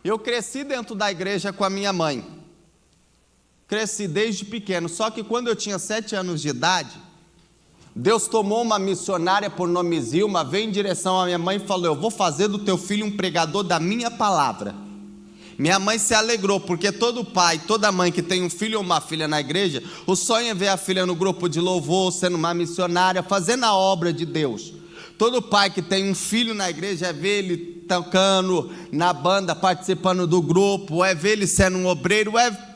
Eu cresci dentro da igreja com a minha mãe. Cresci desde pequeno, só que quando eu tinha 7 anos de idade, Deus tomou uma missionária por nome Zilma, veio em direção à minha mãe e falou: eu vou fazer do teu filho um pregador da minha palavra. Minha mãe se alegrou, porque todo pai, toda mãe que tem um filho ou uma filha na igreja, o sonho é ver a filha no grupo de louvor, sendo uma missionária, fazendo a obra de Deus. Todo pai que tem um filho na igreja é ver ele tocando na banda, participando do grupo, é ver ele sendo um obreiro,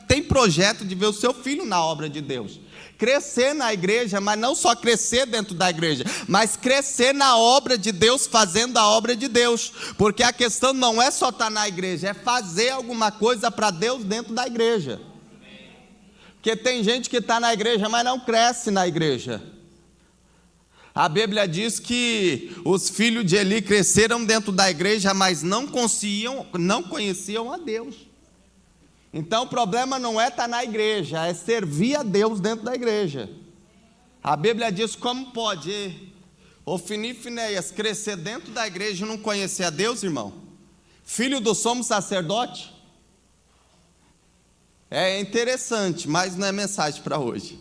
tem projeto de ver o seu filho na obra de Deus. Crescer na igreja, mas não só crescer dentro da igreja, mas crescer na obra de Deus, fazendo a obra de Deus. Porque a questão não é só estar na igreja, é fazer alguma coisa para Deus dentro da igreja. Porque tem gente que está na igreja, mas não cresce na igreja. A Bíblia diz que os filhos de Eli cresceram dentro da igreja, mas não conheciam a Deus. Então o problema não é estar na igreja, é servir a Deus dentro da igreja. A Bíblia diz: como pode Ofni e Finéias crescer dentro da igreja e não conhecer a Deus, irmão? Filho do sumo sacerdote? É interessante, mas não é mensagem para hoje.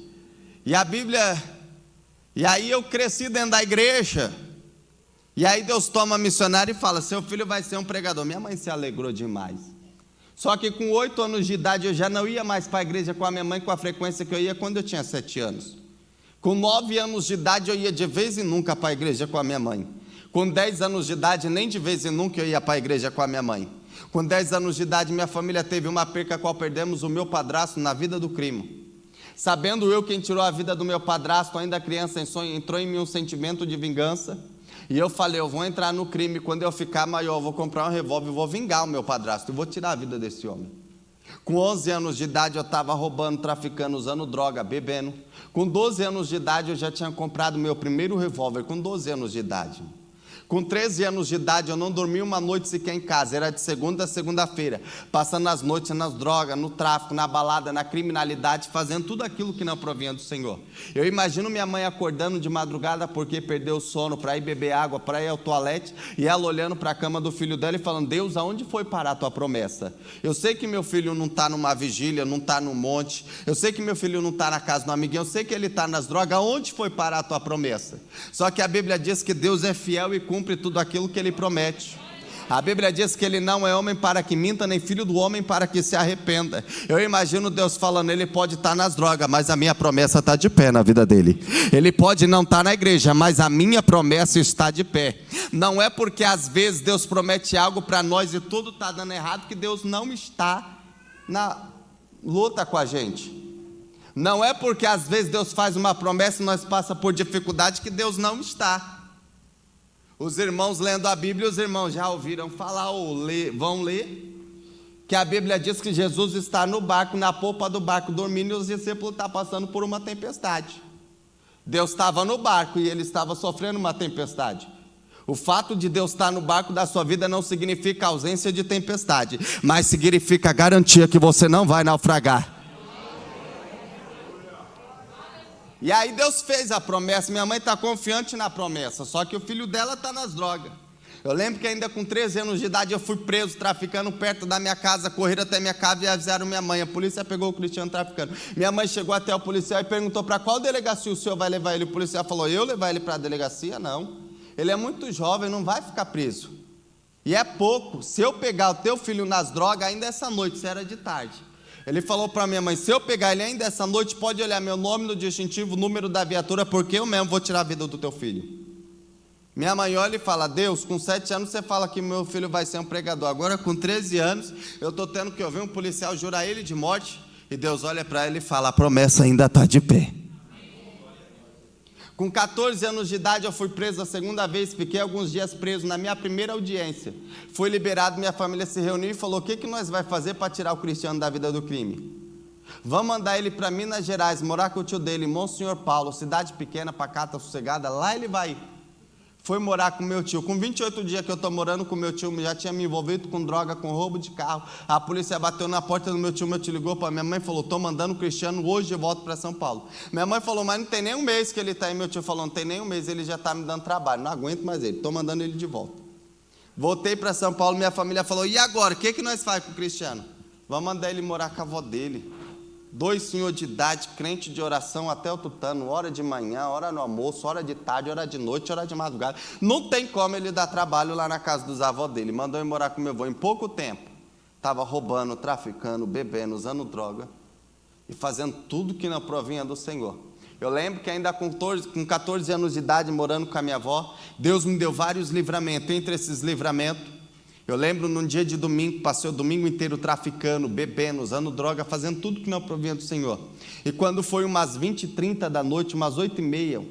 E aí eu cresci dentro da igreja, e aí Deus toma missionário e fala: seu filho vai ser um pregador. Minha mãe se alegrou demais. Só que com 8 anos de idade eu já não ia mais para a igreja com a minha mãe com a frequência que eu ia quando eu tinha 7 anos. Com 9 anos de idade eu ia de vez em nunca para a igreja com a minha mãe. Com 10 anos de idade nem de vez em nunca eu ia para a igreja com a minha mãe. Com 10 anos de idade minha família teve uma perca, a qual perdemos o meu padrasto na vida do crime. Sabendo eu quem tirou a vida do meu padrasto, ainda criança, entrou em mim um sentimento de vingança. E eu falei: eu vou entrar no crime, quando eu ficar maior, eu vou comprar um revólver, vou vingar o meu padrasto, eu vou tirar a vida desse homem. Com 11 anos de idade eu estava roubando, traficando, usando droga, bebendo. Com 12 anos de idade eu já tinha comprado meu primeiro revólver, com 12 anos de idade. Com 13 anos de idade eu não dormi uma noite sequer em casa, era de segunda a segunda-feira, passando as noites nas drogas, no tráfico, na balada, na criminalidade, fazendo tudo aquilo que não provinha do Senhor. Eu imagino minha mãe acordando de madrugada porque perdeu o sono, para ir beber água, para ir ao toalete, e ela olhando para a cama do filho dela e falando: Deus, aonde foi parar a tua promessa? Eu sei que meu filho não está numa vigília, não está no monte, eu sei que meu filho não está na casa do amiguinho, eu sei que ele está nas drogas, aonde foi parar a tua promessa? Só que a Bíblia diz que Deus é fiel e cumpre tudo aquilo que Ele promete. A Bíblia diz que Ele não é homem para que minta, nem filho do homem para que se arrependa. Eu imagino Deus falando: ele pode estar nas drogas, mas a minha promessa está de pé na vida dele. Ele pode não estar na igreja, mas a minha promessa está de pé. Não é porque às vezes Deus promete algo para nós e tudo está dando errado, que Deus não está na luta com a gente. Não é porque às vezes Deus faz uma promessa e nós passamos por dificuldade, que Deus não está. Os irmãos lendo a Bíblia, os irmãos já ouviram falar ou vão ler, que a Bíblia diz que Jesus está no barco, na polpa do barco, dormindo, e os discípulos estão passando por uma tempestade. Deus estava no barco e ele estava sofrendo uma tempestade. O fato de Deus estar no barco da sua vida não significa ausência de tempestade, mas significa a garantia que você não vai naufragar. E aí Deus fez a promessa, minha mãe está confiante na promessa, só que o filho dela está nas drogas. Eu lembro que ainda com 13 anos de idade eu fui preso traficando perto da minha casa, correram até minha casa e avisaram minha mãe. A polícia pegou o Cristiano traficando. Minha mãe chegou até o policial e perguntou: para qual delegacia o senhor vai levar ele? O policial falou: eu levar ele para a delegacia? Não, ele é muito jovem, não vai ficar preso. E é pouco, se eu pegar o teu filho nas drogas ainda essa noite, se era de tarde. Ele falou para minha mãe: se eu pegar ele ainda essa noite, pode olhar meu nome no distintivo, o número da viatura, porque eu mesmo vou tirar a vida do teu filho. Minha mãe olha e fala: Deus, com 7 anos você fala que meu filho vai ser um pregador, agora com 13 anos eu estou tendo que ouvir um policial jurar ele de morte. E Deus olha para ele e fala: a promessa ainda está de pé. Com 14 anos de idade eu fui preso a segunda vez, fiquei alguns dias preso. Na minha primeira audiência, fui liberado, minha família se reuniu e falou: o que nós vamos fazer para tirar o Cristiano da vida do crime? Vamos mandar ele para Minas Gerais, morar com o tio dele, Monsenhor Paulo, cidade pequena, pacata, sossegada, lá ele vai. Foi morar com meu tio. Com 28 dias que eu estou morando com meu tio, já tinha me envolvido com droga, com roubo de carro. A polícia bateu na porta do meu tio ligou para minha mãe e falou: estou mandando o Cristiano hoje de volta para São Paulo. Minha mãe falou: mas não tem nem um mês que ele está aí. Meu tio falou: não tem nem um mês, ele já está me dando trabalho, não aguento mais ele, estou mandando ele de volta. Voltei para São Paulo, minha família falou: e agora, o que nós faz com o Cristiano? Vamos mandar ele morar com a avó dele. 2 senhores de idade, crente de oração até o tutano, hora de manhã, hora no almoço, hora de tarde, hora de noite, hora de madrugada. Não tem como ele dar trabalho lá na casa dos avós dele. Mandou ele morar com meu avô em pouco tempo. Estava roubando, traficando, bebendo, usando droga e fazendo tudo que não provinha do Senhor. Eu lembro que ainda com 14 anos de idade, morando com a minha avó, Deus me deu vários livramentos. Entre esses livramentos, eu lembro num dia de domingo, passei o domingo inteiro traficando, bebendo, usando droga, fazendo tudo que não provinha do Senhor. E quando foi umas 20h30 da noite, umas 8h30,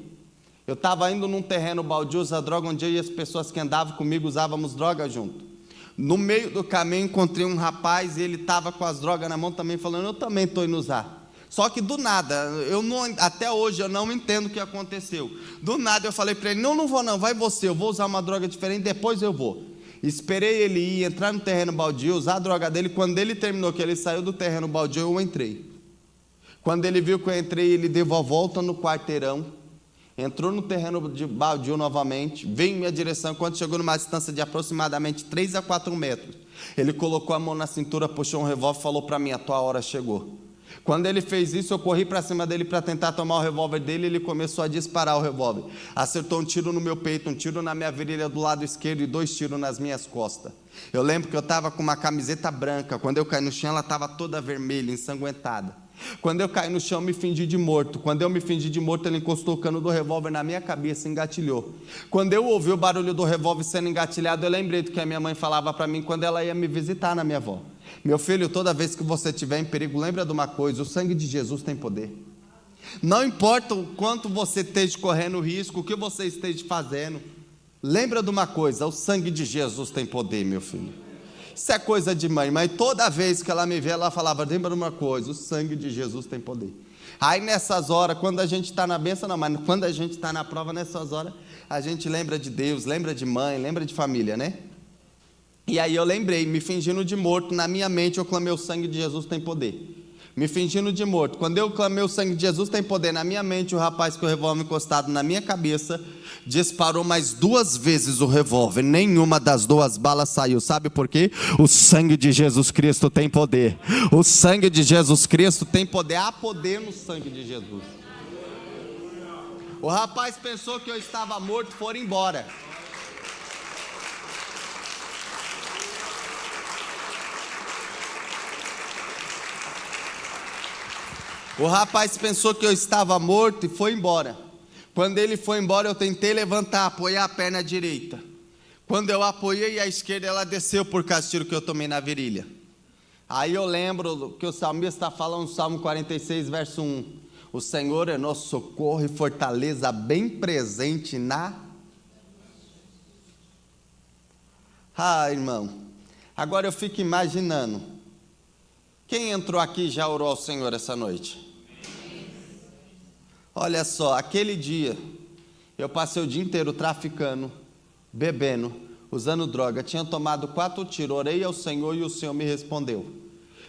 eu estava indo num terreno baldio usar droga, onde eu e as pessoas que andavam comigo usávamos droga junto. No meio do caminho encontrei um rapaz e ele estava com as drogas na mão também, falando: eu também estou indo usar. Só que do nada, até hoje eu não entendo o que aconteceu. Do nada eu falei para ele: não vou não, vai você, eu vou usar uma droga diferente, depois eu vou. Esperei ele ir, entrar no terreno baldio, usar a droga dele. Quando ele terminou, que ele saiu do terreno baldio, eu entrei. Quando ele viu que eu entrei, ele deu a volta no quarteirão, entrou no terreno de baldio novamente, veio em minha direção. Quando chegou numa distância de aproximadamente 3 a 4 metros, ele colocou a mão na cintura, puxou um revólver e falou para mim: a tua hora chegou. Quando ele fez isso, eu corri para cima dele para tentar tomar o revólver dele. Ele começou a disparar o revólver, acertou um tiro no meu peito, um tiro na minha virilha do lado esquerdo e 2 tiros nas minhas costas. Eu lembro que eu estava com uma camiseta branca. Quando eu caí no chão, ela estava toda vermelha, ensanguentada. Quando eu caí no chão, eu me fingi de morto. Quando eu me fingi de morto, ele encostou o cano do revólver na minha cabeça e engatilhou. Quando eu ouvi o barulho do revólver sendo engatilhado, eu lembrei do que a minha mãe falava para mim quando ela ia me visitar na minha avó: meu filho, toda vez que você estiver em perigo, lembra de uma coisa: o sangue de Jesus tem poder. Não importa o quanto você esteja correndo risco, o que você esteja fazendo, lembra de uma coisa: o sangue de Jesus tem poder, meu filho. Isso é coisa de mãe, mas toda vez que ela me vê, ela falava: lembra de uma coisa, o sangue de Jesus tem poder. Aí nessas horas, quando a gente está na bênção, não, mas quando a gente está na prova, nessas horas, a gente lembra de Deus, lembra de mãe, lembra de família, né? E aí eu lembrei, me fingindo de morto, na minha mente eu clamei: o sangue de Jesus tem poder. Me fingindo de morto. Quando eu clamei: o sangue de Jesus tem poder, na minha mente, o rapaz com o revólver encostado na minha cabeça disparou mais 2 vezes o revólver. Nenhuma das 2 balas saiu. Sabe por quê? O sangue de Jesus Cristo tem poder. O sangue de Jesus Cristo tem poder. Há poder no sangue de Jesus. O rapaz pensou que eu estava morto, foram embora. O rapaz pensou que eu estava morto e foi embora. Quando ele foi embora, eu tentei levantar, apoiar a perna direita. Quando eu apoiei a esquerda, ela desceu por causa do tiro que eu tomei na virilha. Aí eu lembro que o salmista está falando no Salmo 46, verso 1. O Senhor é nosso socorro e fortaleza, bem presente na... irmão, agora eu fico imaginando. Quem entrou aqui e já orou ao Senhor essa noite? Olha só, aquele dia, eu passei o dia inteiro traficando, bebendo, usando droga, tinha tomado 4 tiros, orei ao Senhor e o Senhor me respondeu.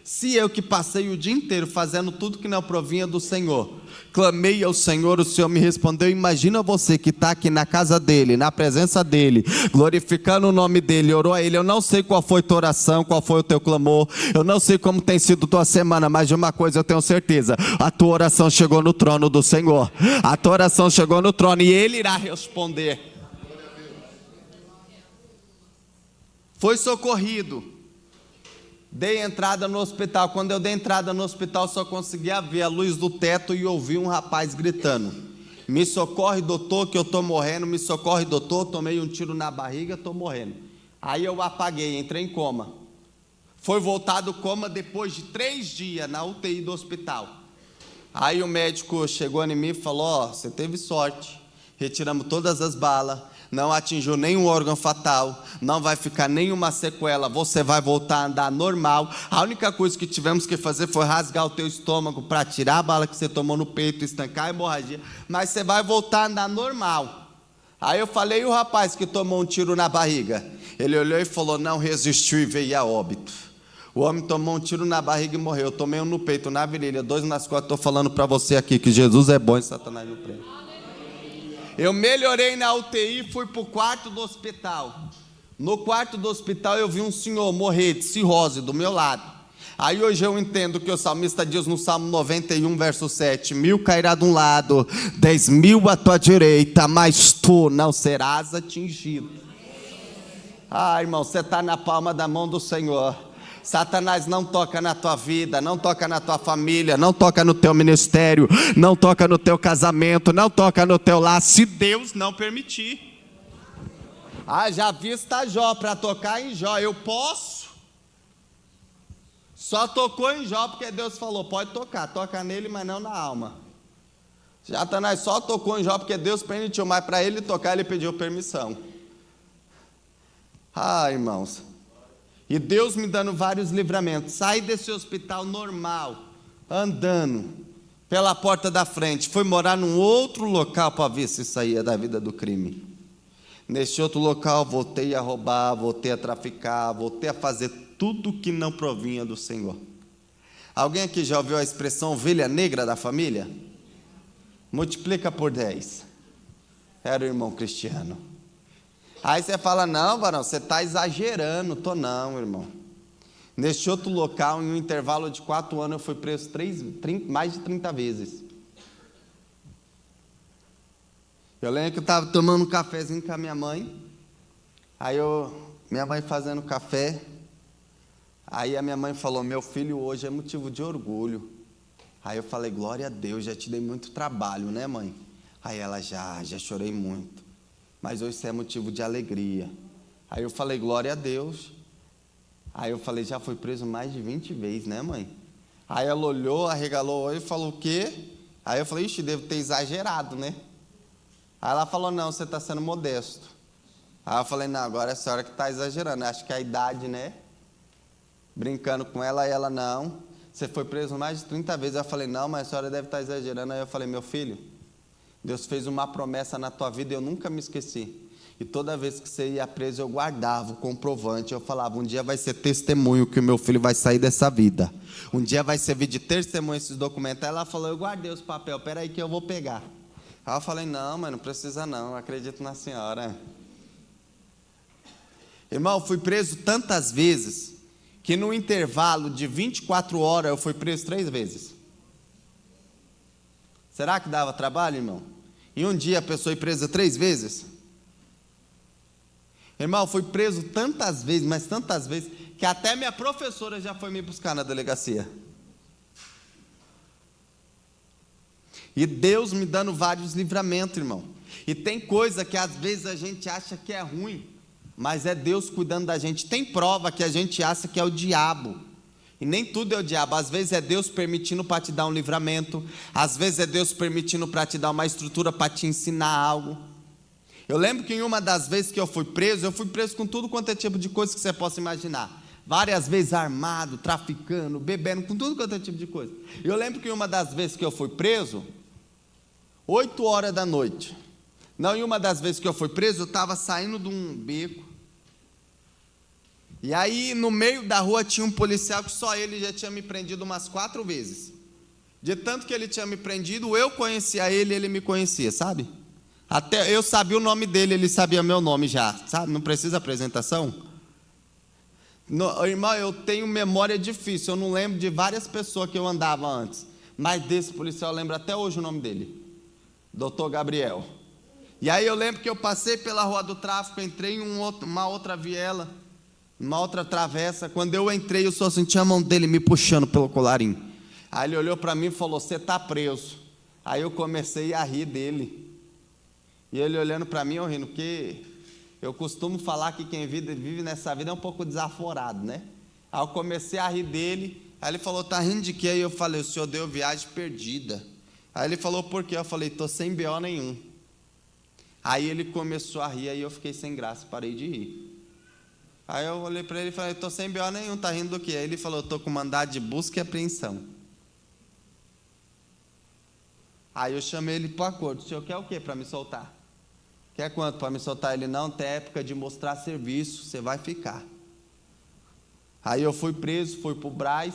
Se eu que passei o dia inteiro fazendo tudo que não provinha do Senhor, clamei ao Senhor, o Senhor me respondeu. Imagina você que está aqui na casa dele, na presença dele, glorificando o nome dele, orou a ele. Eu não sei qual foi tua oração, qual foi o teu clamor, eu não sei como tem sido tua semana, mas de uma coisa eu tenho certeza: a tua oração chegou no trono do Senhor. A tua oração chegou no trono e ele irá responder. Foi socorrido. Dei entrada no hospital. Quando eu dei entrada no hospital, só conseguia ver a luz do teto e ouvir um rapaz gritando: me socorre, doutor, que eu estou morrendo. Me socorre, doutor, tomei um tiro na barriga, estou morrendo. Aí eu apaguei, entrei em coma. Foi voltado coma depois de 3 dias na UTI do hospital. Aí o médico chegou em mim e falou: você teve sorte, retiramos todas as balas, não atingiu nenhum órgão fatal, não vai ficar nenhuma sequela, você vai voltar a andar normal. A única coisa que tivemos que fazer foi rasgar o teu estômago para tirar a bala que você tomou no peito, estancar a hemorragia, mas você vai voltar a andar normal. Aí eu falei: e o rapaz que tomou um tiro na barriga? Ele olhou e falou: não resistiu e veio a óbito. O homem tomou um tiro na barriga e morreu. Eu tomei um no peito, na virilha, 2 nas costas. Estou falando para você aqui que Jesus é bom e Satanás no prêmio. Eu melhorei na UTI, fui para o quarto do hospital. No quarto do hospital eu vi um senhor morrer de cirrose do meu lado. Aí hoje eu entendo que o salmista diz no Salmo 91, verso 7: 1000 cairá de um lado, 10.000 à tua direita, mas tu não serás atingido. Ah, irmão, você está na palma da mão do Senhor. Satanás não toca na tua vida, não toca na tua família, não toca no teu ministério, não toca no teu casamento, não toca no teu lar, se Deus não permitir. Ah, já vista Jó para tocar em Jó, eu posso. Só tocou em Jó porque Deus falou, pode tocar, toca nele, mas não na alma. Satanás só tocou em Jó porque Deus permitiu, mas para ele tocar ele pediu permissão. Ah, irmãos, e Deus me dando vários livramentos. Saí desse hospital normal, andando pela porta da frente, fui morar num outro local para ver se saía da vida do crime. Neste outro local voltei a roubar, voltei a traficar, voltei a fazer tudo que não provinha do Senhor. Alguém aqui já ouviu a expressão ovelha negra da família? Multiplica por 10. Era o irmão Cristiano. Aí você fala, não, varão, você está exagerando. Tô não, irmão. Neste outro local, em um intervalo de 4 anos, eu fui preso mais de 30 vezes. Eu lembro que eu estava tomando um cafezinho com a minha mãe. Aí minha mãe fazendo café. Aí a minha mãe falou, meu filho hoje é motivo de orgulho. Aí eu falei, glória a Deus, já te dei muito trabalho, né, mãe? Aí ela, já chorei muito. Mas hoje isso é motivo de alegria. Aí eu falei, glória a Deus. Aí eu falei, já fui preso mais de 20 vezes, né, mãe? Aí ela olhou, arregalou o olho e falou, o quê? Aí eu falei, ixi, devo ter exagerado, né? Aí ela falou, não, você está sendo modesto. Aí eu falei, não, agora é a senhora que está exagerando. Acho que é a idade, né? Brincando com ela, e ela, não. Você foi preso mais de 30 vezes. Eu falei, não, mas a senhora deve estar exagerando. Aí eu falei, meu filho, Deus fez uma promessa na tua vida e eu nunca me esqueci. E toda vez que você ia preso, eu guardava o comprovante. Eu falava, um dia vai ser testemunho que o meu filho vai sair dessa vida. Um dia vai servir de testemunho esses documentos. Aí ela falou, eu guardei os papéis, peraí que eu vou pegar. Aí eu falei, não, mas não precisa não, eu acredito na senhora. Irmão, fui preso tantas vezes, que no intervalo de 24 horas, eu fui preso 3 vezes. Será que dava trabalho, irmão? Em um dia a pessoa ir presa 3 vezes? Irmão, fui preso tantas vezes, mas tantas vezes, que até minha professora já foi me buscar na delegacia. E Deus me dando vários livramentos, irmão. E tem coisa que às vezes a gente acha que é ruim, mas é Deus cuidando da gente. Tem prova que a gente acha que é o diabo. E nem tudo é o diabo. Às vezes é Deus permitindo para te dar um livramento. Às vezes é Deus permitindo para te dar uma estrutura, para te ensinar algo. Eu lembro que em uma das vezes que eu fui preso com tudo quanto é tipo de coisa que você possa imaginar. Várias vezes armado, traficando, bebendo, com tudo quanto é tipo de coisa. Eu lembro que em uma das vezes que eu fui preso, 8 horas da noite. Não, em uma das vezes que eu fui preso, eu estava saindo de um beco. E aí, no meio da rua, tinha um policial que só ele já tinha me prendido umas 4 vezes. De tanto que ele tinha me prendido, eu conhecia ele, ele me conhecia, sabe? Até eu sabia o nome dele, ele sabia meu nome já, sabe? Não precisa apresentação. Irmão, eu tenho memória difícil, eu não lembro de várias pessoas que eu andava antes. Mas desse policial eu lembro até hoje o nome dele. Dr. Gabriel. E aí eu lembro que eu passei pela rua do tráfico, entrei em uma outra viela, uma outra travessa. Quando eu entrei, eu só senti a mão dele me puxando pelo colarinho. Aí ele olhou para mim e falou, você está preso. Aí eu comecei a rir dele. E ele olhando para mim, eu rindo, porque eu costumo falar que quem vive nessa vida é um pouco desaforado, né? Aí eu comecei a rir dele. Aí ele falou, tá rindo de quê? Aí eu falei, o senhor deu viagem perdida. Aí ele falou, por quê? Eu falei, tô sem BO nenhum. Aí ele começou a rir, aí eu fiquei sem graça, parei de rir. Aí eu olhei para ele e falei, tô sem BO nenhum, tá rindo do quê? Aí ele falou, tô com mandado de busca e apreensão. Aí eu chamei ele para o acordo, o senhor quer o quê para me soltar? Quer quanto para me soltar? Ele, não, tem época de mostrar serviço, você vai ficar. Aí eu fui preso, fui para o Brás,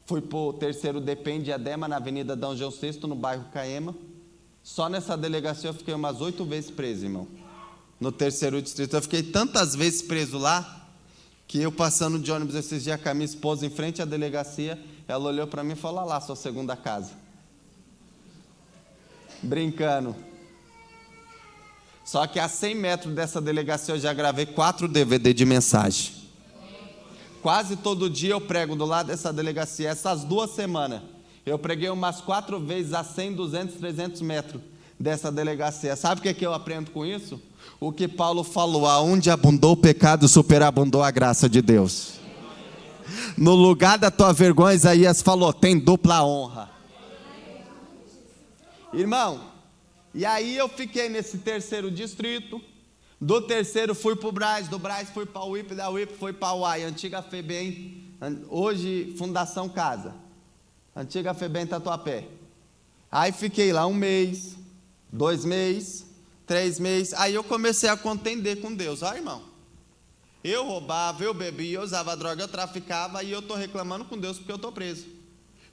fui para o 3º DPEM de Diadema, na Avenida D. João VI, no bairro Caema. Só nessa delegacia eu fiquei umas 8 vezes preso, irmão. no 3º distrito. Eu fiquei tantas vezes preso lá, que eu passando de ônibus esses dias com a minha esposa em frente à delegacia, ela olhou para mim e falou: lá, sua segunda casa. Brincando. Só que a 100 metros dessa delegacia eu já gravei 4 DVD de mensagem. Quase todo dia eu prego do lado dessa delegacia. Essas 2 semanas eu preguei umas 4 vezes a 100, 200, 300 metros dessa delegacia. Sabe o que eu aprendo com isso? O que Paulo falou: aonde abundou o pecado, superabundou a graça de Deus. No lugar da tua vergonha, Isaías falou: tem dupla honra. Irmão, e aí eu fiquei nesse 3º distrito. Do 3º fui para o Brás, do Brás fui para o UIP, da UIP fui para o UAI, antiga FEBEM, hoje Fundação Casa, antiga FEBEM Tatuapé. Aí fiquei lá 1 mês, 2 meses, 3 meses, aí eu comecei a contender com Deus. Ó, irmão, eu roubava, eu bebia, eu usava droga, eu traficava, e eu estou reclamando com Deus porque eu estou preso.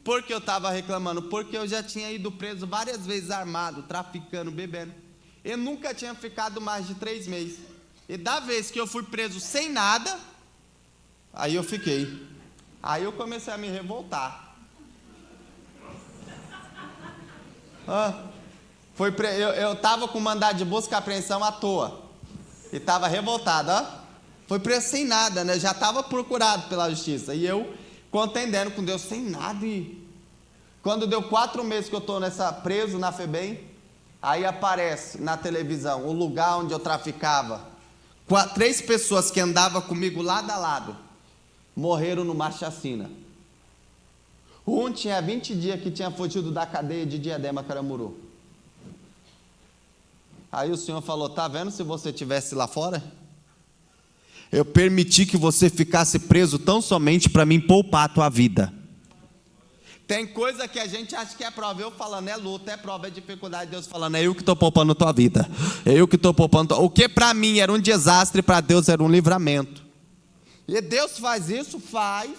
Por que eu estava reclamando? Porque eu já tinha ido preso várias vezes armado, traficando, bebendo. Eu nunca tinha ficado mais de 3 meses. E da vez que eu fui preso sem nada, aí eu fiquei. Aí eu comecei a me revoltar. Eu estava com mandado de busca e apreensão à toa. E estava revoltado, Foi preso sem nada, né? Já estava procurado pela justiça. E eu contendendo com Deus sem nada. E quando deu 4 meses que eu estou preso na FEBEM, aí aparece na televisão o lugar onde eu traficava. 3 pessoas que andavam comigo lado a lado morreram numa chacina. Um tinha 20 dias que tinha fugido da cadeia de Diadema, Caramuru. Aí o Senhor falou: tá vendo, se você estivesse lá fora, eu permiti que você ficasse preso tão somente para mim poupar a tua vida. Tem coisa que a gente acha que é prova. Eu falando é luta, é prova, é dificuldade. Deus falando: é eu que estou poupando a tua vida. É eu que estou poupando. O que para mim era um desastre, para Deus era um livramento. E Deus faz isso? Faz.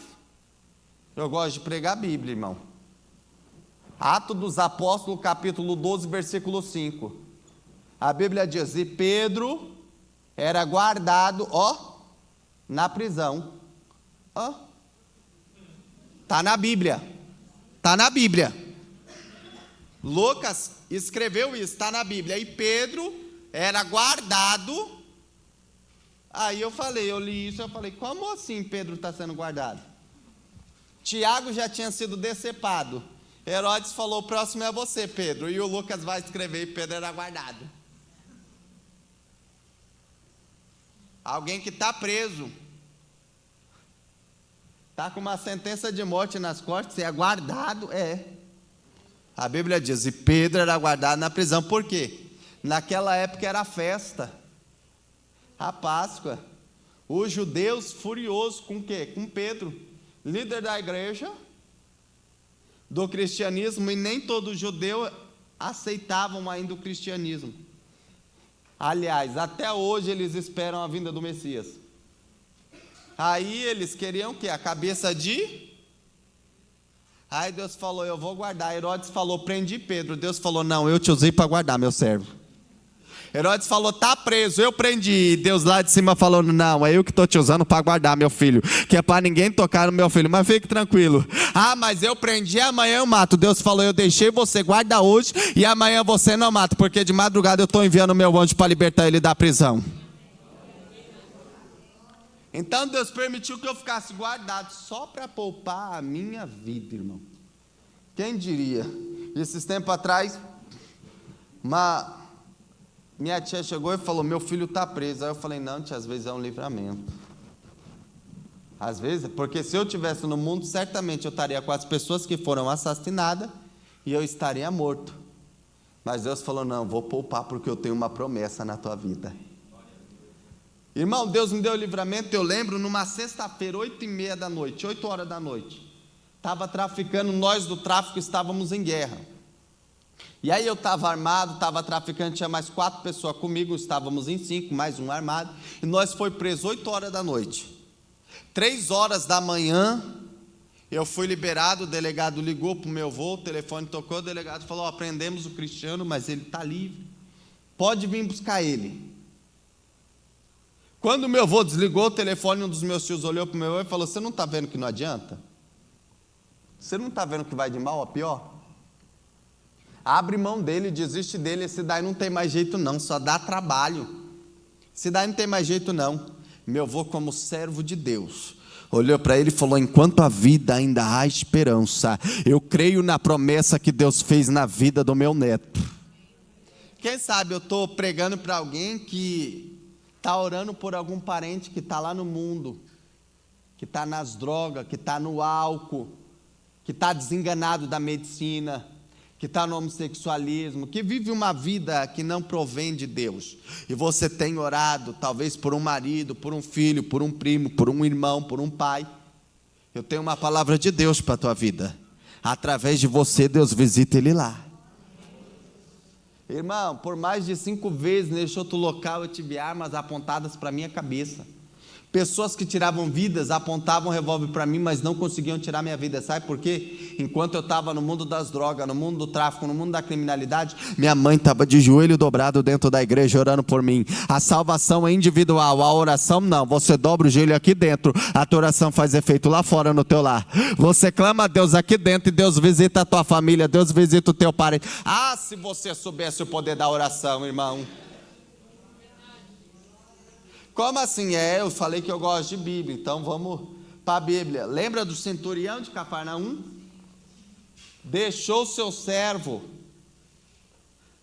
Eu gosto de pregar a Bíblia, irmão. Atos dos Apóstolos, capítulo 12, versículo 5. A Bíblia diz: e Pedro era guardado, na prisão. Está na Bíblia. Está na Bíblia. Lucas escreveu isso, está na Bíblia. E Pedro era guardado. Aí eu li isso, eu falei: como assim Pedro está sendo guardado? Tiago já tinha sido decepado. Herodes falou: o próximo é você, Pedro. E o Lucas vai escrever: e Pedro era guardado. Alguém que está preso, está com uma sentença de morte nas costas, é guardado, A Bíblia diz: e Pedro era guardado na prisão. Por quê? Naquela época era a festa, a Páscoa. Os judeus furiosos com o quê? Com Pedro, líder da igreja, do cristianismo, e nem todo judeu aceitavam ainda o cristianismo. Aliás, até hoje eles esperam a vinda do Messias. Aí eles queriam o quê? A cabeça de... Aí Deus falou: eu vou guardar. Herodes falou: prendi Pedro. Deus falou: não, eu te usei para guardar, meu servo. Herodes falou: tá preso, eu prendi. Deus lá de cima falou: não, é eu que estou te usando para guardar, meu filho, que é para ninguém tocar no meu filho, mas fique tranquilo. Mas eu prendi, amanhã eu mato. Deus falou: eu deixei você, guarda hoje, e amanhã você não mata, porque de madrugada eu estou enviando o meu anjo para libertar ele da prisão. Então Deus permitiu que eu ficasse guardado só para poupar a minha vida, irmão. Quem diria? Esses tempos atrás, minha tia chegou e falou: meu filho está preso. Aí eu falei: não, tia, às vezes é um livramento. Às vezes, porque se eu estivesse no mundo, certamente eu estaria com as pessoas que foram assassinadas e eu estaria morto. Mas Deus falou: não, vou poupar porque eu tenho uma promessa na tua vida. Irmão, Deus me deu livramento. Eu lembro, numa sexta-feira, 8h30 da noite, 8 horas da noite, estava traficando, nós do tráfico estávamos em guerra. E aí eu estava armado, estava traficando, tinha mais 4 pessoas comigo, estávamos em 5, mais um armado, e nós foi preso 8 horas da noite. 3 horas da manhã, eu fui liberado, o delegado ligou para o meu voo, o telefone tocou, o delegado falou: prendemos o Cristiano, mas ele está livre, pode vir buscar ele. Quando meu avô desligou o telefone, um dos meus tios olhou para o meu avô e falou: você não está vendo que não adianta? Você não está vendo que vai de mal a pior? Abre mão dele, desiste dele, esse daí não tem mais jeito não, só dá trabalho. Esse daí não tem mais jeito não. Meu avô, como servo de Deus, olhou para ele e falou: enquanto a vida ainda há esperança, eu creio na promessa que Deus fez na vida do meu neto. Quem sabe eu estou pregando para alguém que está orando por algum parente que está lá no mundo, que está nas drogas, que está no álcool, que está desenganado da medicina, que está no homossexualismo, que vive uma vida que não provém de Deus, e você tem orado, talvez por um marido, por um filho, por um primo, por um irmão, por um pai. Eu tenho uma palavra de Deus para a tua vida, através de você Deus visita ele lá. Irmão, por mais de 5 vezes neste outro local eu tive armas apontadas para a minha cabeça. Pessoas que tiravam vidas apontavam um revólver para mim, mas não conseguiam tirar minha vida. Sabe por quê? Enquanto eu estava no mundo das drogas, no mundo do tráfico, no mundo da criminalidade, minha mãe estava de joelho dobrado dentro da igreja orando por mim. A salvação é individual, a oração não. Você dobra o joelho aqui dentro, a tua oração faz efeito lá fora no teu lar. Você clama a Deus aqui dentro e Deus visita a tua família, Deus visita o teu parente. Ah, se você soubesse o poder da oração, irmão. Como assim? Eu falei que eu gosto de Bíblia, então vamos para a Bíblia. Lembra do centurião de Cafarnaum? Deixou seu servo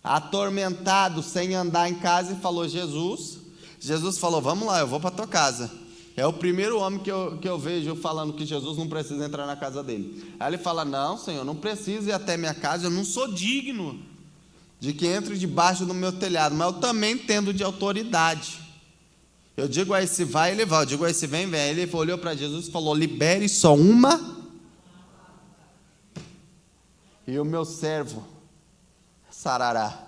atormentado, sem andar em casa, e falou: Jesus falou: vamos lá, eu vou para a tua casa. É o primeiro homem que eu vejo falando que Jesus não precisa entrar na casa dele. Aí ele fala: não, Senhor, não precisa ir até minha casa, eu não sou digno de que entre debaixo do meu telhado, mas eu também entendo de autoridade. Eu digo a esse vai, ele vai. Eu digo a esse vem, vem. Ele olhou para Jesus e falou: libere só uma, e o meu servo sarará.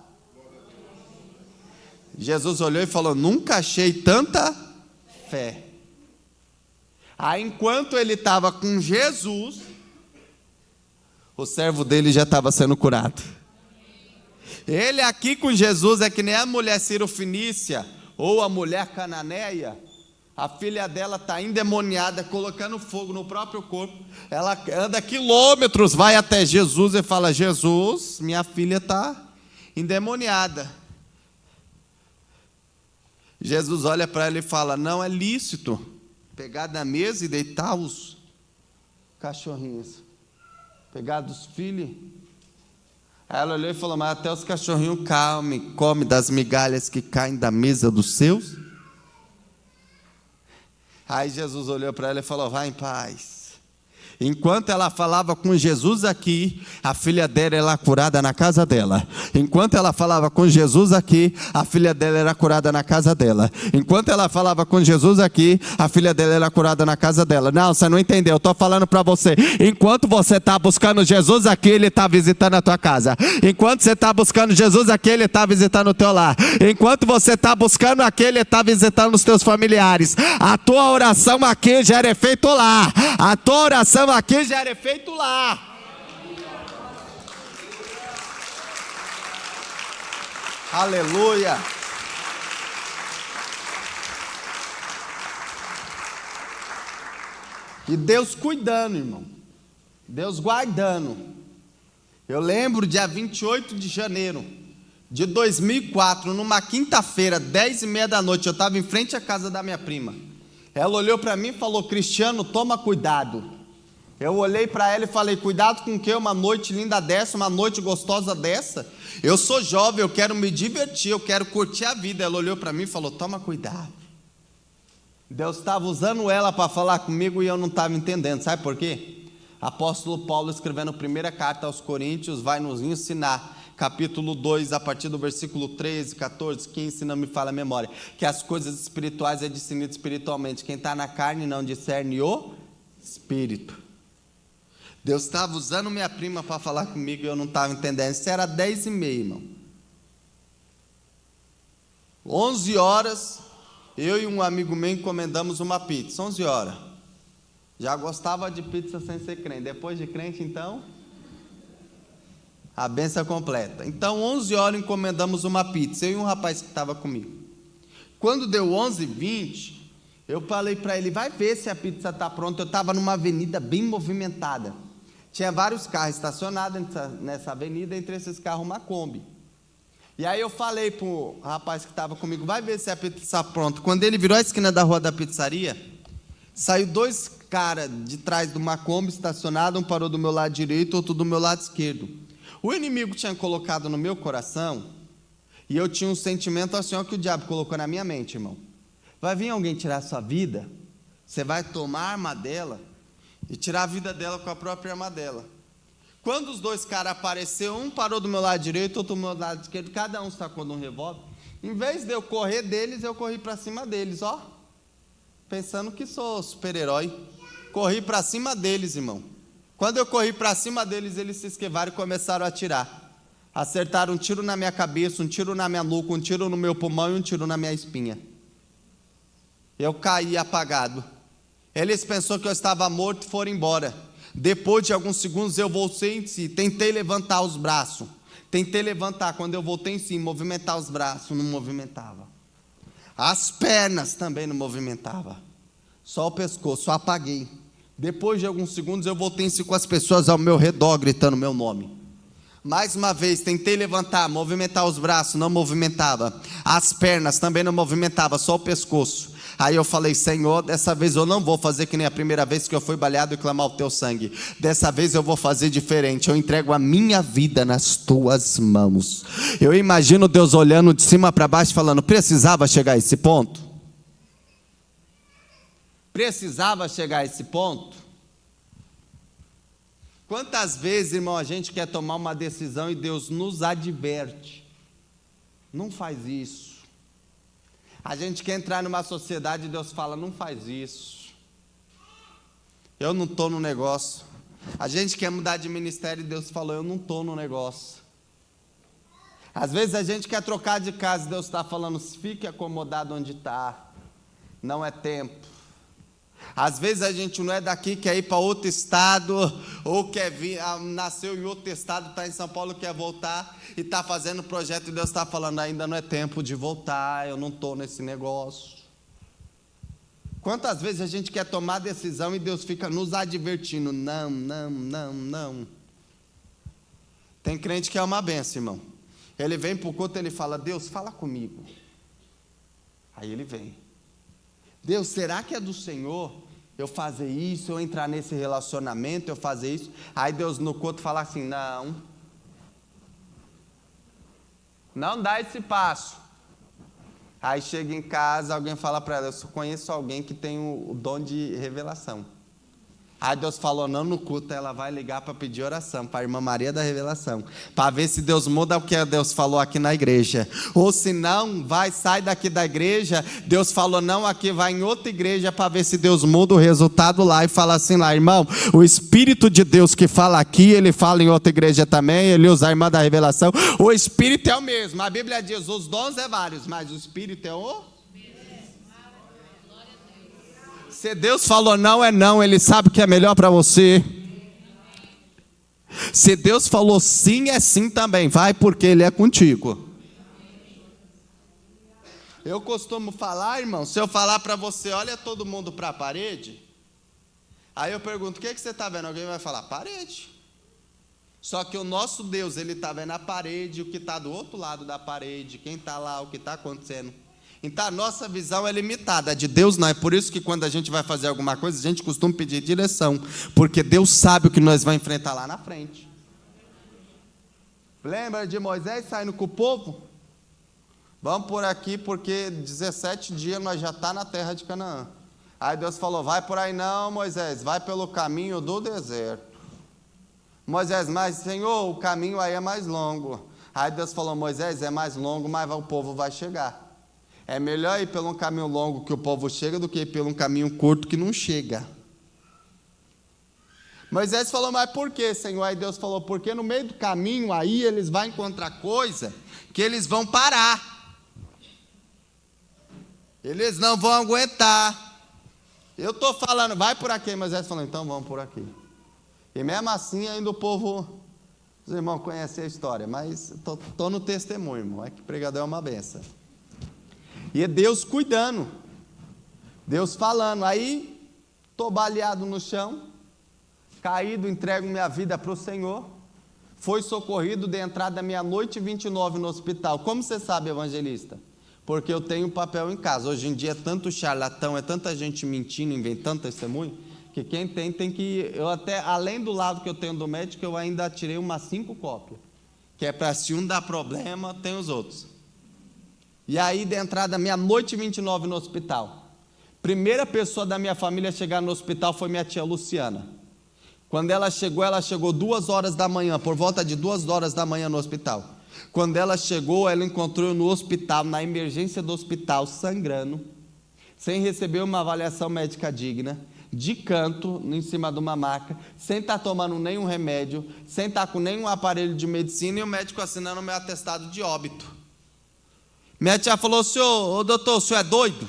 Jesus olhou e falou: nunca achei tanta fé. Aí, enquanto ele estava com Jesus, o servo dele já estava sendo curado. Ele aqui com Jesus é que nem a mulher Cirofenícia, ou a mulher cananeia. A filha dela está endemoniada, colocando fogo no próprio corpo. Ela anda quilômetros, vai até Jesus e fala: Jesus, minha filha está endemoniada. Jesus olha para ela e fala: não é lícito pegar da mesa e deitar os cachorrinhos, pegar dos filhos. Aí ela olhou e falou: mas até os cachorrinhos comem das migalhas que caem da mesa dos seus. Aí Jesus olhou para ela e falou: vai em paz. Enquanto ela falava com Jesus aqui, a filha dela era curada na casa dela. Enquanto ela falava com Jesus aqui, a filha dela era curada na casa dela. Enquanto ela falava com Jesus aqui, a filha dela era curada na casa dela. Não, você não entendeu, eu estou falando para você. Enquanto você está buscando Jesus aqui, Ele está visitando a tua casa. Enquanto você está buscando Jesus aqui, Ele está visitando o teu lar. Enquanto você está buscando aqui, Ele está visitando os teus familiares. A tua oração aqui gera efeito lá. A tua oração aqui gera efeito lá. Aleluia. E Deus cuidando, irmão. Deus guardando. Eu lembro, dia 28 de janeiro de 2004, numa quinta-feira, 10h30 da noite, eu estava em frente à casa da minha prima. Ela olhou para mim e falou: Cristiano, toma cuidado. Eu olhei para ela e falei: cuidado com o quê? Uma noite linda dessa, uma noite gostosa dessa? Eu sou jovem, eu quero me divertir, eu quero curtir a vida. Ela olhou para mim e falou: toma cuidado. Deus estava usando ela para falar comigo e eu não estava entendendo. Sabe por quê? Apóstolo Paulo, escrevendo a primeira carta aos Coríntios, vai nos ensinar, capítulo 2, a partir do versículo 13, 14, 15, se não me falha a memória, que as coisas espirituais é discernido espiritualmente. Quem está na carne não discerne o Espírito. Deus estava usando minha prima para falar comigo e eu não estava entendendo. Isso era 10h30, irmão. 11 horas, eu e um amigo meu encomendamos uma pizza. 11 horas. Já gostava de pizza sem ser crente. Depois de crente, então, a benção completa. Então, 11 horas encomendamos uma pizza. Eu e um rapaz que estava comigo. Quando deu 11h20, eu falei para ele, vai ver se a pizza está pronta. Eu estava numa avenida bem movimentada. Tinha vários carros estacionados nessa avenida, entre esses carros uma Kombi. E aí eu falei para o rapaz que estava comigo, vai ver se a pizza está pronta. Quando ele virou a esquina da rua da pizzaria, saiu 2 caras de trás de uma Kombi estacionada, um parou do meu lado direito, outro do meu lado esquerdo. O inimigo tinha colocado no meu coração, e eu tinha um sentimento assim, ó, que o diabo colocou na minha mente, irmão. Vai vir alguém tirar a sua vida, você vai tomar a arma dela e tirar a vida dela com a própria arma dela. Quando os 2 caras apareceram, um parou do meu lado direito, outro do meu lado esquerdo, cada um sacou de um revólver. Em vez de eu correr deles, eu corri para cima deles, ó, pensando que sou super-herói. Corri para cima deles, irmão. Quando eu corri para cima deles, eles se esquivaram e começaram a atirar. Acertaram um tiro na minha cabeça, um tiro na minha nuca, um tiro no meu pulmão e um tiro na minha espinha. Eu caí apagado. Eles pensaram que eu estava morto e foram embora. Depois de alguns segundos eu voltei em si, tentei levantar os braços. Tentei levantar, quando eu voltei em si, movimentar os braços, não movimentava. As pernas também não movimentava. Só o pescoço, só apaguei. Depois de alguns segundos eu voltei em si com as pessoas ao meu redor gritando meu nome. Mais uma vez, tentei levantar, movimentar os braços, não movimentava. As pernas também não movimentava, só o pescoço. Aí eu falei, Senhor, dessa vez eu não vou fazer que nem a primeira vez que eu fui baleado e clamar o teu sangue. Dessa vez eu vou fazer diferente. Eu entrego a minha vida nas tuas mãos. Eu imagino Deus olhando de cima para baixo falando, precisava chegar a esse ponto? Precisava chegar a esse ponto? Quantas vezes, irmão, a gente quer tomar uma decisão e Deus nos adverte? Não faz isso. A gente quer entrar numa sociedade e Deus fala, não faz isso. Eu não estou no negócio. A gente quer mudar de ministério e Deus falou, eu não estou no negócio. Às vezes a gente quer trocar de casa e Deus está falando, fique acomodado onde está. Não é tempo. Às vezes a gente não é daqui, quer ir para outro estado, ou quer vir, nasceu em outro estado, está em São Paulo, quer voltar, e está fazendo projeto, e Deus está falando, ainda não é tempo de voltar, eu não estou nesse negócio. Quantas vezes a gente quer tomar decisão e Deus fica nos advertindo, não, não, não, não. Tem crente que é uma benção, irmão. Ele vem para o culto e ele fala, Deus, fala comigo. Aí ele vem. Deus, será que é do Senhor eu fazer isso, eu entrar nesse relacionamento, eu fazer isso? Aí Deus no culto fala assim, não. Não dá esse passo. Aí chega em casa, alguém fala para ela, eu só conheço alguém que tem o dom de revelação. Aí Deus falou, não, no culto ela vai ligar para pedir oração, para a irmã Maria da Revelação, para ver se Deus muda o que Deus falou aqui na igreja. Ou se não, sai daqui da igreja, Deus falou não, aqui vai em outra igreja, para ver se Deus muda o resultado lá, e fala assim lá, irmão, o Espírito de Deus que fala aqui, ele fala em outra igreja também, ele usa a irmã da Revelação, o Espírito é o mesmo, a Bíblia diz, os dons é vários, mas o Espírito é o... Se Deus falou não, é não, Ele sabe o que é melhor para você. Se Deus falou sim, é sim também, vai porque Ele é contigo. Eu costumo falar, irmão, se eu falar para você, olha todo mundo para a parede, aí eu pergunto, o que você está vendo? Alguém vai falar, parede. Só que o nosso Deus, Ele está vendo a parede, o que está do outro lado da parede, quem está lá, o que está acontecendo. Então a nossa visão é limitada, a de Deus não. É por isso que quando a gente vai fazer alguma coisa, a gente costuma pedir direção, porque Deus sabe o que nós vamos enfrentar lá na frente. Lembra de Moisés saindo com o povo? Vamos por aqui, porque 17 dias nós já está na terra de Canaã. Aí Deus falou, vai por aí não, Moisés, vai pelo caminho do deserto. Moisés, mas Senhor, o caminho aí é mais longo. Aí Deus falou, Moisés, é mais longo, mas o povo vai chegar. É melhor ir pelo um caminho longo que o povo chega do que ir pelo um caminho curto que não chega. Moisés falou, mas por que, Senhor? Aí Deus falou, porque no meio do caminho aí eles vão encontrar coisa que eles vão parar. Eles não vão aguentar. Eu estou falando, vai por aqui. Moisés falou, então vamos por aqui. E mesmo assim ainda o povo, os irmãos conhecem a história, mas estou no testemunho, irmão. É que pregador é uma benção. E é Deus cuidando, Deus falando. Aí, estou baleado no chão, caído, entrego minha vida para o Senhor. Foi socorrido de entrada meia-noite e 29 no hospital. Como você sabe, evangelista? Porque eu tenho papel em casa. Hoje em dia é tanto charlatão, é tanta gente mentindo, inventando testemunho, que quem tem que... Eu até, além do lado que eu tenho do médico, eu ainda tirei umas 5 cópias. Que é para se um dar problema, tem os outros. E aí, de entrada, meia-noite e 29 no hospital. Primeira pessoa da minha família a chegar no hospital foi minha tia Luciana. Quando ela chegou 2 horas da manhã, por volta de 2 horas da manhã no hospital. Quando ela chegou, ela encontrou no hospital, na emergência do hospital, sangrando, sem receber uma avaliação médica digna, de canto, em cima de uma maca, sem estar tomando nenhum remédio, sem estar com nenhum aparelho de medicina, e o médico assinando o meu atestado de óbito. Minha tia falou: ô doutor, o senhor é doido?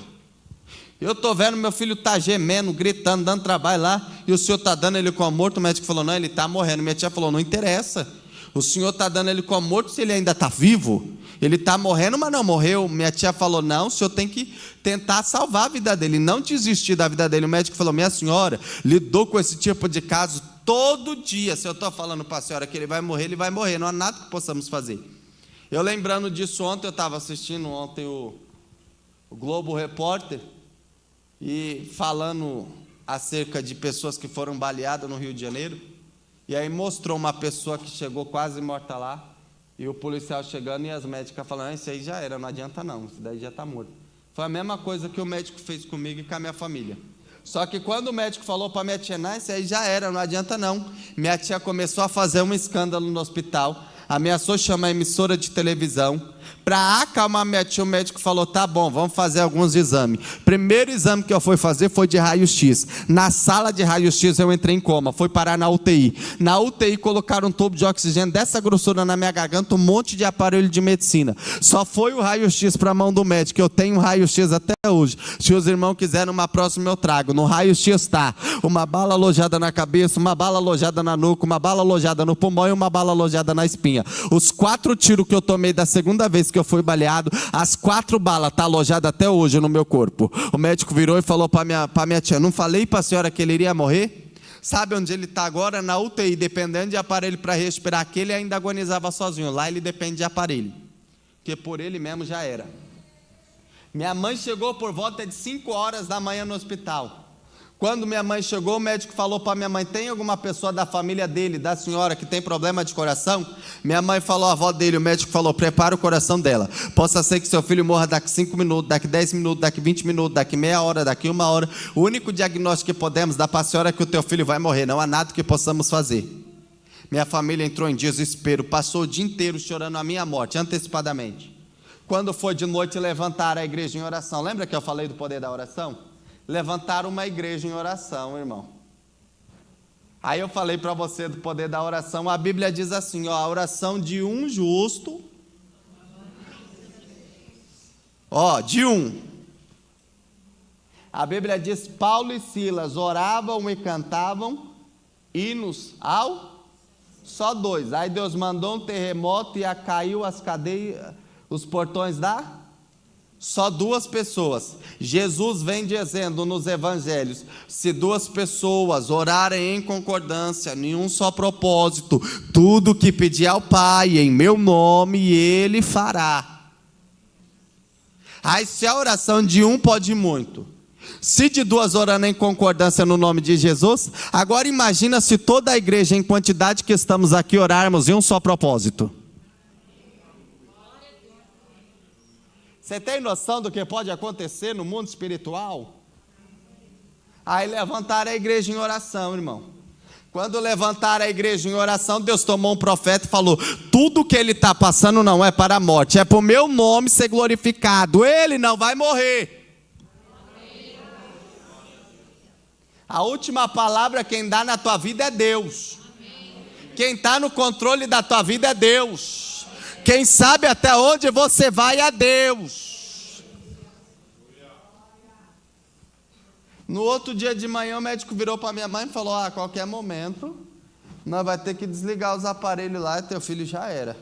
Eu estou vendo meu filho está gemendo, gritando, dando trabalho lá, e o senhor está dando ele como morto. O médico falou: não, ele está morrendo. Minha tia falou: não interessa, o senhor está dando ele como morto se ele ainda está vivo. Ele está morrendo, mas não morreu. Minha tia falou: não, o senhor tem que tentar salvar a vida dele, não desistir da vida dele. O médico falou: minha senhora, lidou com esse tipo de caso todo dia. Se eu estou falando para a senhora que ele vai morrer, não há nada que possamos fazer. Eu lembrando disso ontem, eu estava assistindo ontem o Globo Repórter, e falando acerca de pessoas que foram baleadas no Rio de Janeiro, e aí mostrou uma pessoa que chegou quase morta lá, e o policial chegando e as médicas falando: isso aí já era, não adianta não, isso daí já está morto. Foi a mesma coisa que o médico fez comigo e com a minha família. Só que quando o médico falou para minha tia: não, isso aí já era, não adianta não, minha tia começou a fazer um escândalo no hospital, ameaçou chamar a emissora de televisão. Para acalmar minha tia, o médico falou: tá bom, vamos fazer alguns exames. Primeiro exame que eu fui fazer foi de raio-x. Na sala de raio-x eu entrei em coma, fui parar na UTI. Na UTI colocaram um tubo de oxigênio dessa grossura na minha garganta, um monte de aparelho de medicina. Só foi o raio-x para a mão do médico. Eu tenho raio-x até hoje. Se os irmãos quiserem, numa próxima eu trago. No raio-x está uma bala alojada na cabeça, uma bala alojada na nuca, uma bala alojada no pulmão e uma bala alojada na espinha. Os 4 tiros que eu tomei da segunda vez que eu fui baleado, as 4 balas estão alojadas até hoje no meu corpo. O médico virou e falou para minha tia: não falei para a senhora que ele iria morrer? Sabe onde ele está agora? Na UTI, dependendo de aparelho para respirar. Aqui ele ainda agonizava sozinho, lá ele depende de aparelho, porque por ele mesmo já era. Minha mãe chegou por volta de 5 horas da manhã no hospital. Quando minha mãe chegou, o médico falou para minha mãe: tem alguma pessoa da família dele, da senhora, que tem problema de coração? Minha mãe falou a avó dele. O médico falou: prepara o coração dela, possa ser que seu filho morra daqui 5 minutos, daqui 10 minutos, daqui 20 minutos, daqui meia hora, daqui 1 hora. O único diagnóstico que podemos dar para a senhora é que o teu filho vai morrer, não há nada que possamos fazer. Minha família entrou em desespero, passou o dia inteiro chorando a minha morte, antecipadamente. Quando foi de noite, levantaram a igreja em oração. Lembra que eu falei do poder da oração? Levantaram uma igreja em oração, irmão. Aí eu falei para você do poder da oração. A Bíblia diz assim, ó: a oração de um justo, de um. A Bíblia diz: Paulo e Silas oravam e cantavam hinos ao só 2. Aí Deus mandou um terremoto e caiu as cadeias, os portões da... Só 2 pessoas. Jesus vem dizendo nos evangelhos: se 2 pessoas orarem em concordância, em um só propósito, tudo que pedir ao Pai em meu nome, Ele fará. Aí se a oração de um pode muito, se de 2 orando em concordância no nome de Jesus, agora imagina se toda a igreja, em quantidade que estamos aqui, orarmos em um só propósito. Você tem noção do que pode acontecer no mundo espiritual? Aí levantaram a igreja em oração, irmão. Quando levantaram a igreja em oração, Deus tomou um profeta e falou: tudo que ele está passando não é para a morte, é para o meu nome ser glorificado. Ele não vai morrer. A última palavra quem dá na tua vida é Deus. Quem está no controle da tua vida é Deus. Quem sabe até onde você vai é Deus. No outro dia de manhã, o médico virou para minha mãe e falou: a qualquer momento nós vamos ter que desligar os aparelhos lá e teu filho já era.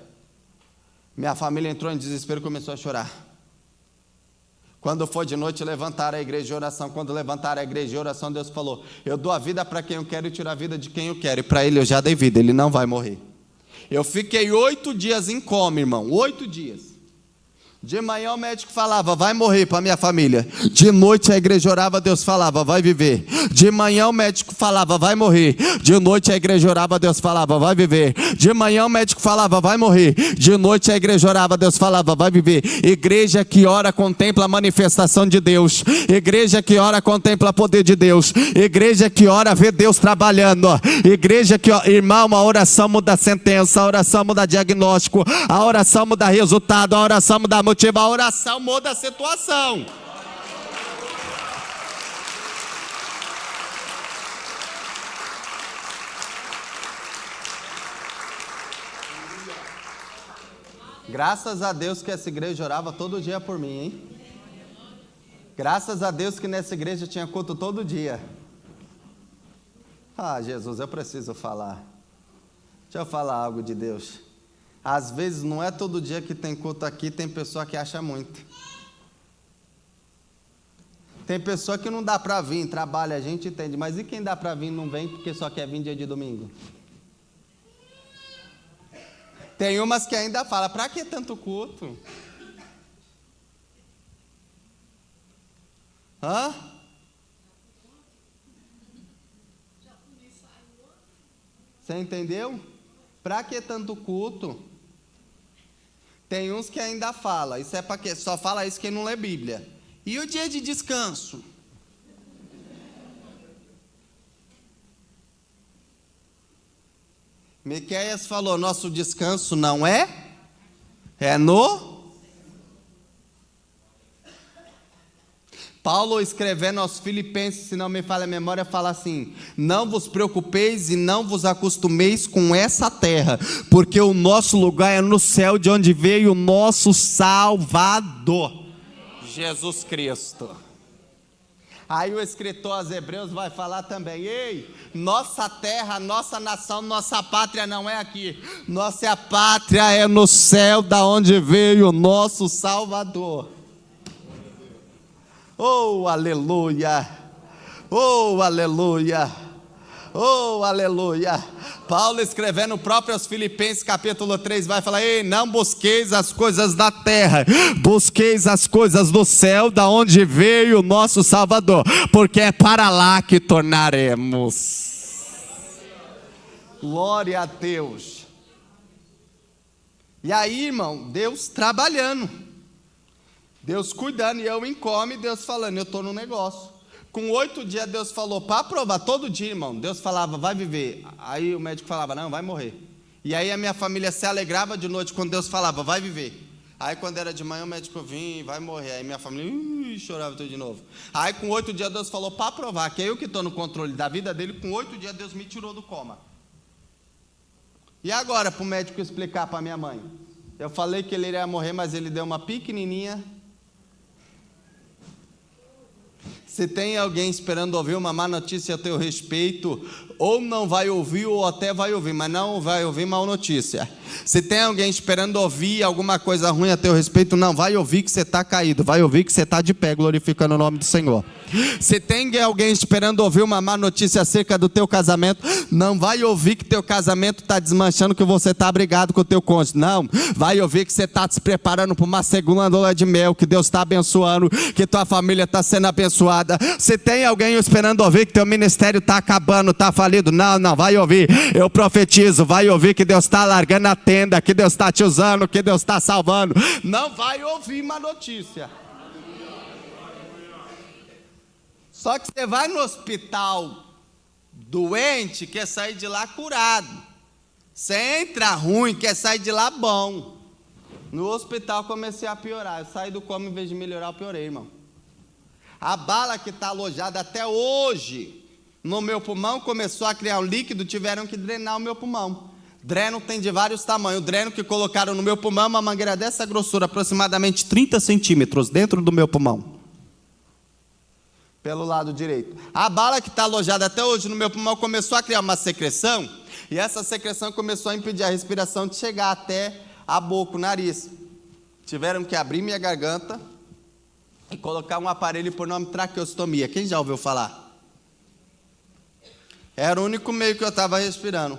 Minha família entrou em desespero e começou a chorar. Quando for de noite, levantaram a igreja de oração. Quando levantaram a igreja de oração, Deus falou: eu dou a vida para quem eu quero e tiro a vida de quem eu quero. E para ele eu já dei vida, ele não vai morrer. Eu fiquei 8 dias em coma, irmão, 8 dias. De manhã o médico falava: vai morrer para minha família. De noite a igreja orava, Deus falava: vai viver. De manhã o médico falava: vai morrer. De noite a igreja orava, Deus falava: vai viver. De manhã o médico falava: vai morrer. De noite a igreja orava, Deus falava: vai viver. Igreja que ora contempla a manifestação de Deus. Igreja que ora contempla o poder de Deus. Igreja que ora vê Deus trabalhando. Igreja que, irmão, a oração muda sentença, a oração muda diagnóstico, a oração muda resultado, a oração muda motivo. A oração muda a situação. Graças a Deus que essa igreja orava todo dia por mim, hein? Graças a Deus que nessa igreja tinha culto todo dia. Ah, Jesus, eu preciso falar. Deixa eu falar algo de Deus. Às vezes não é todo dia que tem culto aqui, tem pessoa que acha muito. Tem pessoa que não dá para vir, trabalha, a gente entende, mas e quem dá para vir não vem porque só quer vir dia de domingo? Tem umas que ainda falam: para que tanto culto? Hã? Você entendeu? Para que tanto culto? Tem uns que ainda falam: isso é para quê? Só fala isso quem não lê Bíblia. E o dia de descanso? Miqueias falou: nosso descanso não é no... Paulo, escrevendo aos Filipenses, se não me falha a memória, fala assim: não vos preocupeis e não vos acostumeis com essa terra, porque o nosso lugar é no céu, de onde veio o nosso Salvador, Jesus Cristo. Aí o escritor aos Hebreus vai falar também: ei, nossa terra, nossa nação, nossa pátria não é aqui, nossa pátria é no céu, da onde veio o nosso Salvador. Oh, aleluia! Oh, aleluia! Oh, aleluia! Paulo, escrevendo próprio aos Filipenses, capítulo 3, vai falar: ei, não busqueis as coisas da terra, busqueis as coisas do céu, da onde veio o nosso Salvador, porque é para lá que tornaremos. Glória a Deus. E aí, irmão, Deus trabalhando, Deus cuidando, e eu em come, Deus falando: eu estou no negócio. Com 8 dias Deus falou para provar, todo dia, irmão, Deus falava: vai viver. Aí o médico falava: não, vai morrer. E aí a minha família se alegrava de noite quando Deus falava: vai viver. Aí quando era de manhã o médico vinha: vai morrer. Aí minha família chorava tudo de novo. Aí com 8 dias Deus falou para provar que é eu que estou no controle da vida dele. Com 8 dias Deus me tirou do coma. E agora para o médico explicar para minha mãe? Eu falei que ele iria morrer, mas ele deu uma pequenininha. Se tem alguém esperando ouvir uma má notícia a teu respeito, ou não vai ouvir, ou até vai ouvir, mas não vai ouvir má notícia. Se tem alguém esperando ouvir alguma coisa ruim a teu respeito, não vai ouvir que você está caído, vai ouvir que você está de pé, glorificando o nome do Senhor. Se tem alguém esperando ouvir uma má notícia acerca do teu casamento, não vai ouvir que teu casamento está desmanchando, que você está brigado com o teu cônjuge, não, vai ouvir que você está se preparando para uma segunda lua de mel, que Deus está abençoando, que tua família está sendo abençoada. Se tem alguém esperando ouvir que teu ministério está acabando, está falido, não, vai ouvir, eu profetizo, vai ouvir que Deus está largando a tenda, que Deus está te usando, que Deus está salvando. Não vai ouvir má notícia. Só que você vai no hospital doente, quer sair de lá curado. Você entra ruim, quer sair de lá bom. No hospital comecei a piorar. Eu saí do coma, em vez de melhorar, eu piorei, irmão. A bala que está alojada até hoje no meu pulmão começou a criar um líquido, tiveram que drenar o meu pulmão. Dreno tem de vários tamanhos. O dreno que colocaram no meu pulmão é uma mangueira dessa grossura, aproximadamente 30 centímetros dentro do meu pulmão. Pelo lado direito. A bala que está alojada até hoje no meu pulmão começou a criar uma secreção, e essa secreção começou a impedir a respiração de chegar até a boca, o nariz. Tiveram que abrir minha garganta, e colocar um aparelho por nome traqueostomia. Quem já ouviu falar? Era o único meio que eu estava respirando.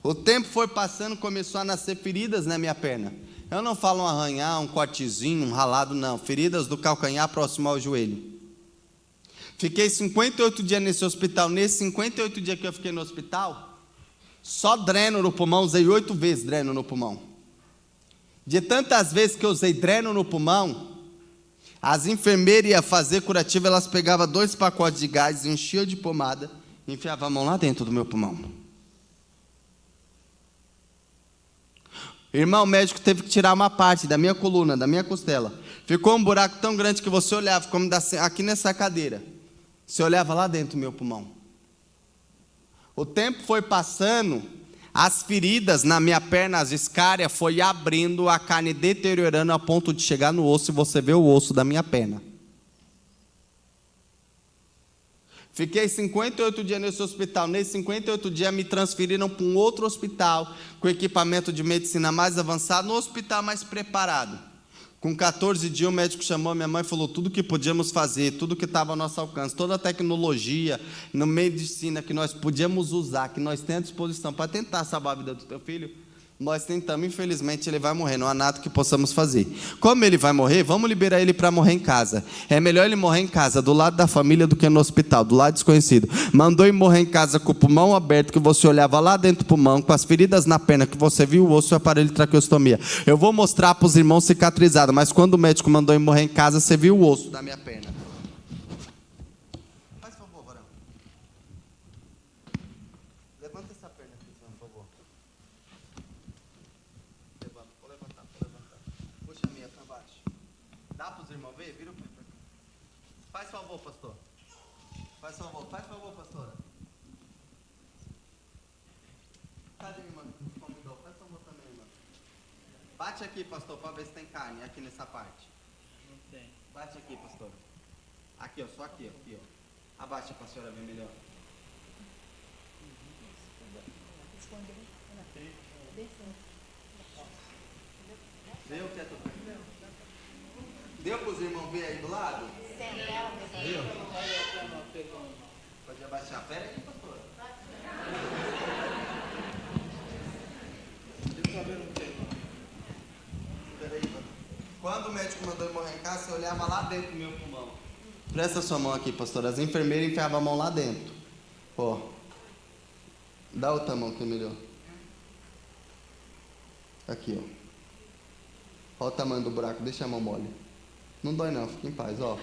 O tempo foi passando, começou a nascer feridas na minha perna. Eu não falo um arranhar, um cortezinho, um ralado, não. Feridas do calcanhar próximo ao joelho. Fiquei 58 dias nesse hospital. Nesses 58 dias que eu fiquei no hospital, só dreno no pulmão, usei 8 vezes dreno no pulmão. De tantas vezes que eu usei dreno no pulmão, as enfermeiras iam fazer curativo, elas pegavam 2 pacotes de gás, enchiam de pomada e enfiavam a mão lá dentro do meu pulmão. Irmão, o médico teve que tirar uma parte da minha coluna, da minha costela. Ficou um buraco tão grande que você olhava, como aqui nessa cadeira. Você olhava lá dentro do meu pulmão. O tempo foi passando, as feridas na minha perna, as escárias, foi abrindo, a carne deteriorando a ponto de chegar no osso e você vê o osso da minha perna. Fiquei 58 dias nesse hospital. Nesses 58 dias me transferiram para um outro hospital, com equipamento de medicina mais avançado, um hospital mais preparado. Com 14 dias o médico chamou minha mãe e falou tudo que podíamos fazer, tudo que estava ao nosso alcance, toda a tecnologia, na medicina que nós podíamos usar, que nós temos à disposição para tentar salvar a vida do teu filho. Nós tentamos, infelizmente ele vai morrer, não há nada que possamos fazer. Como ele vai morrer, vamos liberar ele para morrer em casa. É melhor ele morrer em casa, do lado da família, do que no hospital, do lado desconhecido. Mandou ele morrer em casa com o pulmão aberto, que você olhava lá dentro do pulmão, com as feridas na perna, que você viu o osso e o aparelho de traqueostomia. Eu vou mostrar para os irmãos cicatrizado, mas quando o médico mandou ele morrer em casa, você viu o osso da minha perna. Faz favor, varão. Levanta essa perna aqui, por favor. Vou levantar. Puxa a minha para baixo. Dá para os irmãos ver? Vira o pé para cá. Faz favor, pastor. Faz favor, pastora. Cadê minha irmã que nos convidou? Faz favor também, irmã. Bate aqui, pastor, para ver se tem carne aqui nessa parte. Não tem. Bate aqui, pastor. Aqui, ó, só aqui, ó. Abaixa para a senhora ver melhor. Deu, Teto? Deu para os irmãos ver aí do lado? Deu? Pode abaixar. Pera aí, pastora. Pera aí, quando o médico mandou eu morrer em casa, você olhava lá dentro do meu pulmão. Presta sua mão aqui, pastora. As enfermeiras enfiavam a mão lá dentro. Ó. Dá outra mão que é melhor. Aqui, ó. Olha o tamanho do buraco, deixa a mão mole. Não dói não, fica em paz, ó.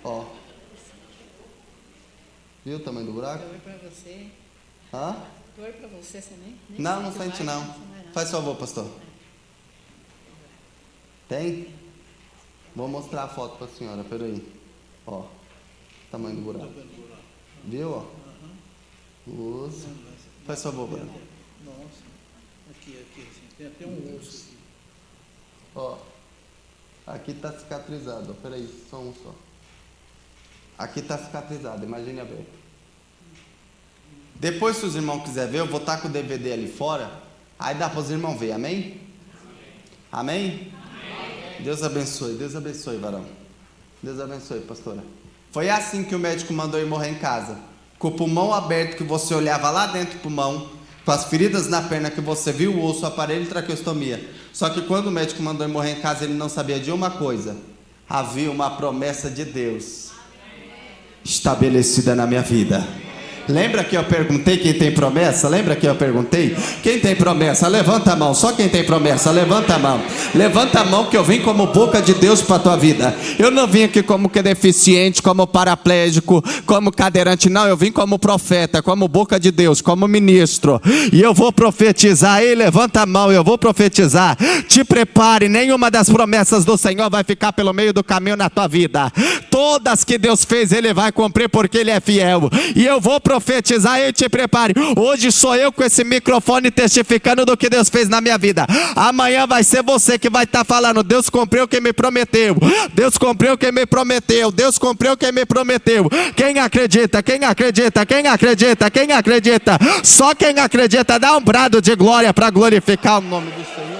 Ó. Viu o tamanho do buraco? Dor pra você. Hã? Dor pra você nem Não sente não. Faz favor, pastor. Tem? Vou mostrar a foto pra senhora, peraí. Ó. Tamanho do buraco. Viu, ó? Usa. Faz favor, Bruno. Nossa. Aqui, assim. Tem até um osso aqui. Ó. Aqui tá cicatrizado, ó. Peraí, só um só. Aqui tá cicatrizado, imagine aberto. Depois, se os irmãos quiserem ver, eu vou estar com o DVD ali fora. Aí dá para os irmãos ver, amém? Amém? Deus abençoe, varão. Deus abençoe, pastora. Foi assim que o médico mandou ele morrer em casa. Com o pulmão aberto, que você olhava lá dentro do pulmão, com as feridas na perna, que você viu o osso, o aparelho de traqueostomia. Só que quando o médico mandou ele morrer em casa, ele não sabia de uma coisa. Havia uma promessa de Deus estabelecida na minha vida. Lembra que eu perguntei quem tem promessa? Lembra que eu perguntei? Quem tem promessa? Levanta a mão. Só quem tem promessa, levanta a mão. Levanta a mão que eu vim como boca de Deus para a tua vida. Eu não vim aqui como que deficiente, como paraplégico, como cadeirante. Não, eu vim como profeta, como boca de Deus, como ministro. E eu vou profetizar. Ei, levanta a mão, eu vou profetizar. Te prepare, nenhuma das promessas do Senhor vai ficar pelo meio do caminho na tua vida. Todas que Deus fez, Ele vai cumprir porque Ele é fiel. E eu vou profetizar, e te prepare. Hoje sou eu com esse microfone testificando do que Deus fez na minha vida. Amanhã vai ser você que vai estar falando: Deus cumpriu o que me prometeu. Deus cumpriu o que me prometeu. Deus cumpriu o que me prometeu. Quem acredita? Quem acredita? Quem acredita? Quem acredita? Só quem acredita dá um brado de glória para glorificar o nome do Senhor.